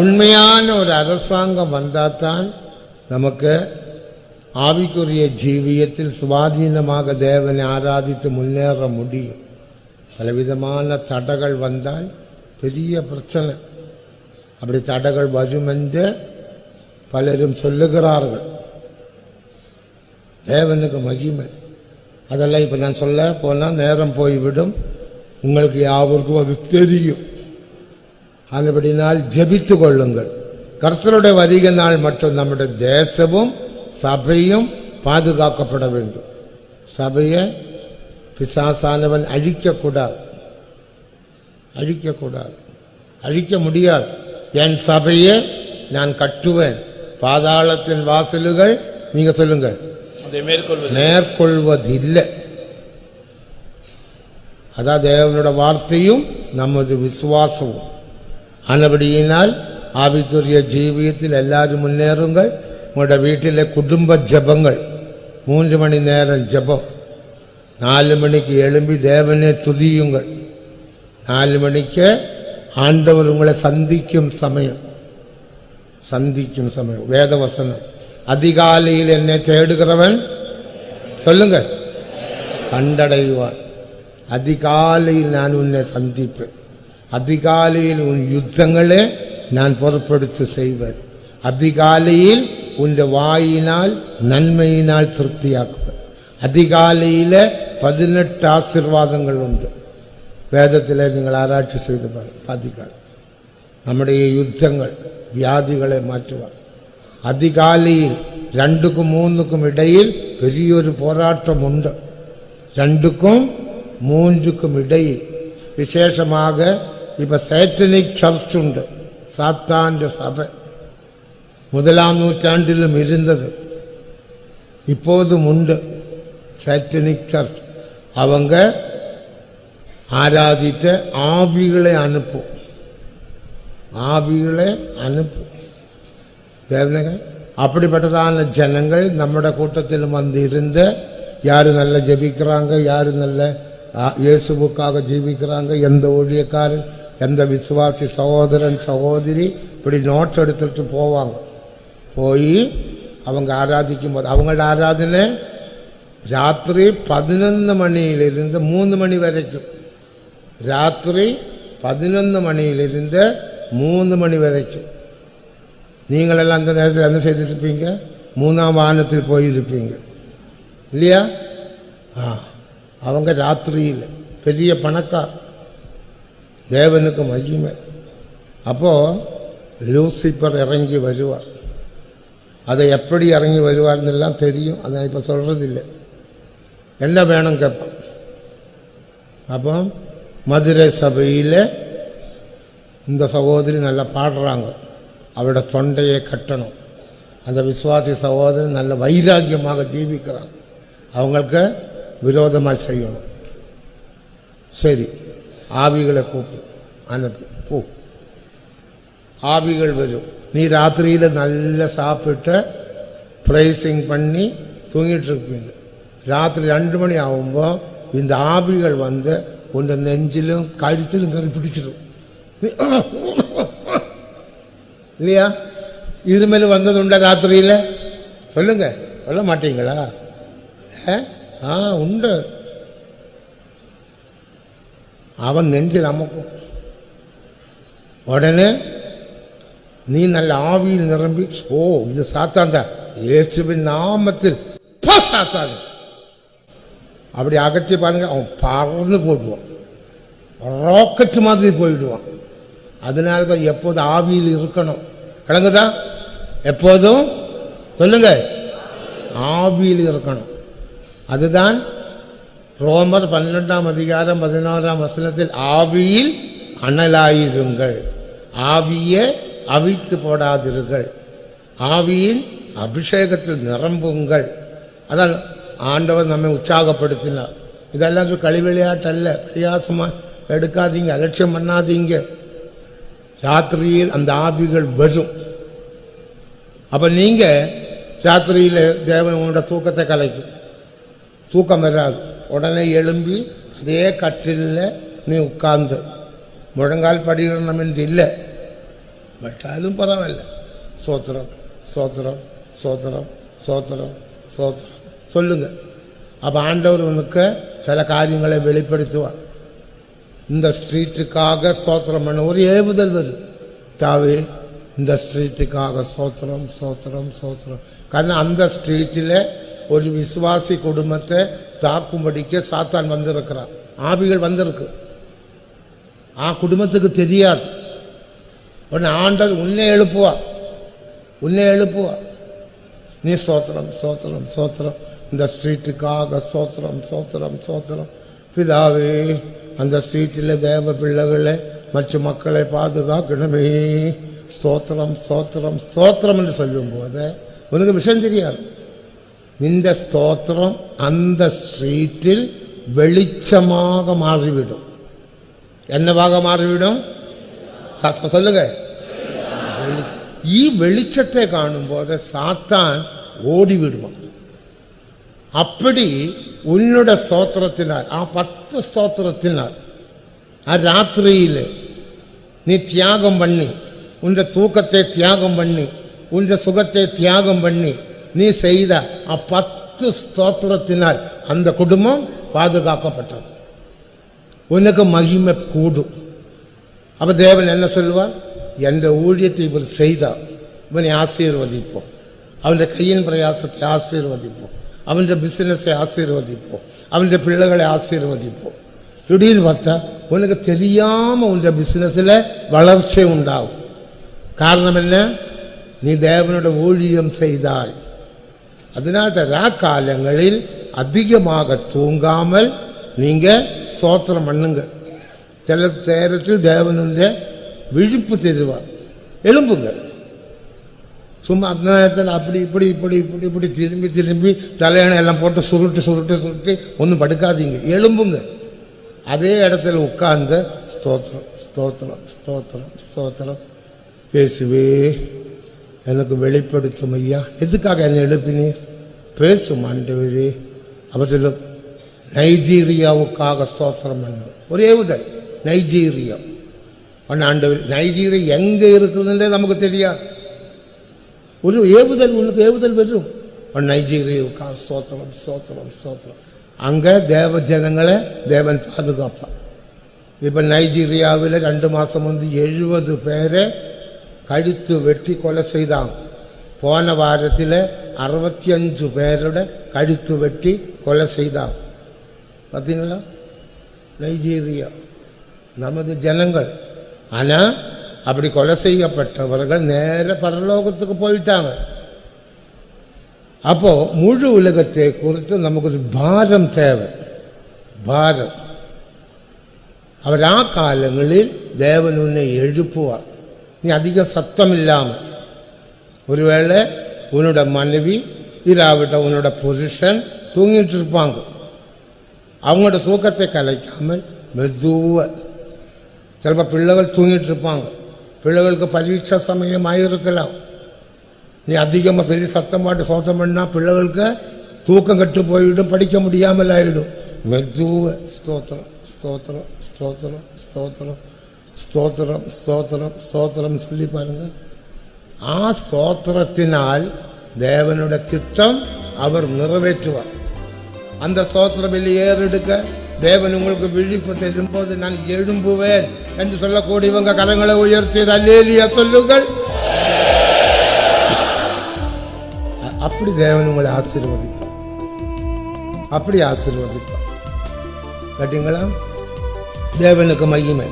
உண்மையான ஒரு அரசாங்கம் வந்தால்தான் நமக்கு ஆவிக்குரிய ஜீவியத்தில் சுவாதீனமாக தேவனை ஆராதித்து முன்னேற முடியும். பலவிதமான தடைகள் வந்தால் பெரிய பிரச்சனை. அப்படி தடைகள் வரும் என்று பலரும் சொல்லுகிறார்கள். தேவனுக்கு மகிமை. அதெல்லாம் இப்போ நான் சொல்ல போனால் நேரம் போய்விடும். உங்களுக்கு யாவருக்கும் அது தெரியும். அதுபடினால் ஜெபித்து கொள்ளுங்கள். கர்த்தருடைய வருகை நாள் மட்டும் நம்முடைய தேசமும் சபையும் பாதுகாக்கப்பட வேண்டும். சபையை பிசாசானவன் அழிக்கக்கூடாது, அழிக்க முடியாது. என் சபையை நான் கட்டுவேன், பாதாளத்தின் வாசல்கள் நீங்க சொல்லுங்க மேற்கொள்வதில்லை. அதான் தேவனோட வார்த்தையும் நமது விசுவாசமும். ஆனபடியினால் ஆவிக்குரிய ஜீவியத்தில் எல்லாரும் முன்னேறுங்கள். உங்களோட வீட்டில் குடும்ப ஜபங்கள் 3 மணி நேரம் ஜபம். 4 மணிக்கு எழும்பி தேவனை துதியுங்கள். 4 மணிக்கு ஆண்டவர் உங்களை சந்திக்கும் சமயம். வேதவசனம். அதிகாலையில் என்னை தேடுகிறவன் சொல்லுங்க கண்டடைவான். அதிகாலையில் நான் உன்னை சந்திப்பேன். அதிகாலையில் உன் யுத்தங்களே நான் பொறுப்படுத்தி செய்வேன். அதிகாலையில் உன் வாயினால் நன்மையினால் திருப்தியாக்குவேன். அதிகாலையில் 18 ஆசீர்வாதங்கள் உண்டு. வேதத்தில் நீங்கள் ஆராய்ச்சி செய்து பாருங்கள். நம்முடைய யுத்தங்கள் வியாதிகளை மாற்றுவார். அதிகாலையில் 2க்கும் 3க்கும் இடையில் பெரியொரு போராட்டம் உண்டு. 2க்கும் 3க்கும் இடையில் விசேஷமாக இப்ப சாட்டனிக் சர்ச் உண்டு. சாத்தாന്റെ சபை 1ஆம் நூற்றாண்டிலும் இருந்தது, இப்போதும் உண்டு. சாட்டனிக் சர்ச் அவங்க ஆராதித்த ஆவிகளை அனுப்பும். தேவனங்க அப்படிப்பட்டதான ஜனங்கள் நம்முடைய கூட்டத்தில் வந்து இருந்து யாரு நல்லா ஜெபிக்கிறாங்க, யாரு நல்ல இயேசுவுக்காக ஜீவிக்கிறாங்க, எந்த ஊழியக்காரன், எந்த விசுவாசி சகோதரன் சகோதரி இப்படி நோட் எடுத்துட்டு போவாங்க. போய் அவங்க ஆராதிக்கும் போது அவங்களோட ஆராதனை ராத்திரி 11 மணியிலிருந்து 3 மணி வரைக்கும். ராத்திரி 11 மணியிலிருந்து 3 மணி வரைக்கும். நீங்களெல்லாம் அந்த நேரத்தில் என்ன செய்திருப்பீங்க? 3ஆம் வானத்தில் போயிருப்பீங்க இல்லையா? அவங்க ராத்திரியில் பெரிய பணக்கார். தேவனுக்கு மகிமை. அப்போ லூசிபர் இறங்கி வருவார். அதை எப்படி இறங்கி வருவார்னு எல்லாம் தெரியும். அதை இப்போ சொல்றதில்லை. என்ன வேணும் கேட்பான். அப்போ மதுரை சபையில் இந்த சகோதரி நல்லா பாடுறாங்க, அவரோட தொண்டையை கட்டணும். அந்த விசுவாசி சகோதரி நல்ல வைராக்கியமாக ஜீவிக்கிறாங்க, அவங்களுக்கு விரோதமாக செய்யணும். சரி, ஆவிகளை கூப்பிடு, அனுப்பு. ஆவிகள் வரும். நீ ராத்திரியில் நல்லா சாப்பிட்டு ப்ரைசிங் பண்ணி தூங்கிட்டு இருப்பீங்க. ராத்திரி 2 மணி ஆகும்போது இந்த ஆவிகள் வந்து உன் நெஞ்சிலும் கழுத்திலும் கறி பிடிச்சிடும் இல்லையா? இது மேலே வந்தது உண்டா ராத்திரியில்? சொல்லுங்க, சொல்ல மாட்டீங்களா? உண்டு. அவன் நெஞ்சில் அமக்கும். உடனே நீ நல்ல ஆவியில் நிரம்பி, ஓ இது சாத்தான் தான், இயேசுவின் நாமத்தில் சாத்தான் அப்படி அகற்றி பாருங்க, அவன் பறந்து போடுவான், ராக்கெட் மாதிரி போயிடுவான். அதனால தான் எப்போதும் ஆவியில் இருக்கணும். கிளங்குதா? எப்போதும் சொல்லுங்க, ஆவியில் இருக்கணும். அதுதான் ரோமர் 12ஆம் அதிகாரம் 11ஆம் வசனத்தில் ஆவியில் அனலாயிருங்கள், ஆவியை அவித்து போடாதீர்கள், ஆவியின் அபிஷேகத்தில் நிரம்புங்கள். அதான் ஆண்டவர் நம்மை உற்சாகப்படுத்தினார். இதெல்லாம் களி விளையாட்டல்ல, பரியாசமா எடுக்காதீங்க, அலட்சியம் பண்ணாதீங்க. ராத்திரியில் அந்த ஆவிகள் வரும். அப்ப நீங்க ராத்திரியில் தேவன் உங்களோட தூக்கத்தை கலைக்கும். தூக்கம் வராது. உடனே எழும்பி அதே கட்டிலில் நீ உட்கார்ந்து முழங்கால் படிக்கணும் என்று இல்லை, பட்டாலும் பரவாயில்ல. சோத்திரம் சோத்திரம் சோத்திரம் சோத்திரம் சோத்திரம் சொல்லுங்க. அப்போ ஆண்டவர் உனக்கு சில காரியங்களை வெளிப்படுத்துவார். இந்த ஸ்ட்ரீட்டுக்காக சோத்திரம் பண்ண ஒரு ஏவுதல் வரும். தாவே இந்த ஸ்ட்ரீட்டுக்காக சோத்திரம் சோத்திரம் சோத்திரம். കാരണം அந்த ஸ்ட்ரீட்டில் ஒரு விசுவாசி குடும்பத்தை தாக்கும்படிக்க சாத்தான் வந்திருக்கிறான். ஆவிகள் வந்திருக்கு. குடும்பத்துக்கு தெரியாது. உடனே ஆண்டவர் உன்னை எழுப்புவார். நீ சோத்திரம் சோத்திரம் சோத்திரம் இந்த ஸ்ட்ரீட்டுக்காக சோத்திரம் சோத்திரம் சோத்திரம். பிதாவே அந்த ஸ்ட்ரீட்டில் தேவ பிள்ளைகளை மற்ற மக்களை பாதுகாக்கணுமே. ஸ்தோத்திரம் ஸ்தோத்திரம் ஸ்தோத்திரம் என்று சொல்லும் போது உனக்கு விஷயம் தெரியாது. நின்ற ஸ்தோத்திரம் அந்த ஸ்ட்ரீட்டில் வெளிச்சமாக மாறிவிடும். என்னவாக மாறிவிடும்? சொல்லுங்க. வெளிச்சத்தை காணும் போது சாத்தான் ஓடிவிடுவான். அப்படி உன்னோட ஸ்தோத்திரத்தினால் 10 ஸ்தோத்திரத்தினால் ராத்திரியில் நீ தியாகம் பண்ணி, உன் தூக்கத்தை தியாகம் பண்ணி, உன் சுகத்தை தியாகம் பண்ணி நீ செய்த 10 ஸ்தோத்திரத்தினால் அந்த குடும்பம் பாதுகாக்கப்பட்டது. உனக்கு மகிமை கூடும். அப்ப தேவன் என்ன சொல்வார்? என்ற ஊழியத்தை இவர் செய்தார், இவனை ஆசீர்வதிப்போம். அவன் கையின் பிரயாசத்தை ஆசீர்வதிப்போம். அவன் பிசினஸை ஆசீர்வதிப்போம். அவன் பிள்ளைகளை ஆசீர்வதிப்போம். திடீர்னு பார்த்தா உனக்கு தெரியாம உன் பிசினஸ்ல வளர்ச்சி உண்டாகும். காரணம் என்ன? நீ தேவனோட ஊழியம் செய்தாய். அதனால காலங்களில் அதிகமாக தூங்காமல் நீங்க ஸ்தோத்திரம் பண்ணுங்க. சில நேரத்தில் தேவனுடைய விழிப்பு தெரிவார். எழும்புங்க. சும்மா அந்த நேரத்தில் அப்படி இப்படி இப்படி இப்படி இப்படி திரும்பி திரும்பி தலையணை எல்லாம் போட்டு சுருட்டு சுருட்டு சுருட்டு ஒன்றும் படுக்காதீங்க. எழும்புங்க. அதே இடத்துல உட்கார்ந்து ஸ்தோத்திரம் ஸ்தோத்திரம் ஸ்தோத்திரம் ஸ்தோத்திரம். பேசுவே எனக்கு வெளிப்படுத்தும் ஐயா. எதுக்காக என்னை எழுப்பினீர்? பேசும் ஆண்டவரே. அப்ப சொல்லும் நைஜீரியாவுக்காக ஸ்தோத்திரம் பண்ண ஒரே உதல். நைஜீரியா ஆண்டவர். நைஜீரியா எங்க இருக்குதுன்றே நமக்கு தெரியாது. ஒரு ஏவுதல் உனக்கு ஏவுதல் வரும். நைஜீரியாவுக்காக ஸ்தோத்திரம் ஸ்தோத்திரம் ஸ்தோத்திரம். அங்க தேவ ஜனங்களை தேவன் பாதுகாப்பான். இப்ப நைஜீரியாவில் 2 மாசம் வந்து 70 பேரை கழுத்து வெட்டி கொலை செய்தாங்க. போன வாரத்தில் 65 பேரோட கழுத்து வெட்டி கொலை செய்தாங்க. பார்த்தீங்களா? நைஜீரியா நமது ஜனங்கள். ஆனா அப்படி கொலை செய்யப்பட்டவர்கள் நேர பரலோகத்துக்கு போயிட்டாங்க. அப்போ முழு உலகத்தை குறித்து நமக்கு ஒரு பாரம் தேவை. பாரம். அவர் காலங்களில் தேவன் உன்னை எழுப்புவார். நீ அதிக சத்தம் இல்லாமல், ஒருவேளை உன்னோட மனைவி இராவிட்ட உன்னோட புருஷன் தூங்கிட்டு இருப்பாங்க. அவங்களோட தூக்கத்தை கலைக்காமல் மெதுவா. சிலப்ப பிள்ளைகள் தூங்கிட்டு இருப்பாங்க. பிள்ளைகளுக்கு பரீட்சை சமயம் ஆயிருக்கலாம். நீ அதிகமாக பெரிய சத்தம் பாட்டு சோத்தம் பண்ணா பிள்ளைகளுக்கு தூக்கம் கட்டு போயிடும், படிக்க முடியாமல் ஆயிடும். மெதுவ ஸ்தோத்திரம் ஸ்தோத்திரம் ஸ்தோத்திரம் ஸ்தோத்திரம் ஸ்தோத்திரம் ஸ்தோத்திரம் ஸ்தோத்திரம் சொல்லி பாருங்க. ஸ்தோத்திரத்தினால் தேவனோட திட்டம் அவர் நிறைவேற்றுவார். அந்த ஸ்தோத்திரம் வெளியேறெடுக்க தேவன் உங்களுக்கு விழிப்பு தரும்போது நான் எழும்புவேன் என்று சொல்லக்கூடியவங்க கரங்களை உயர்த்தி அல்லேலூயா சொல்லுங்கள். அப்படி தேவன் உங்களை ஆசீர்வதிப்பார். அப்படி ஆசீர்வதிப்பார். கேட்டீங்களா? தேவனுக்கு மகிமை.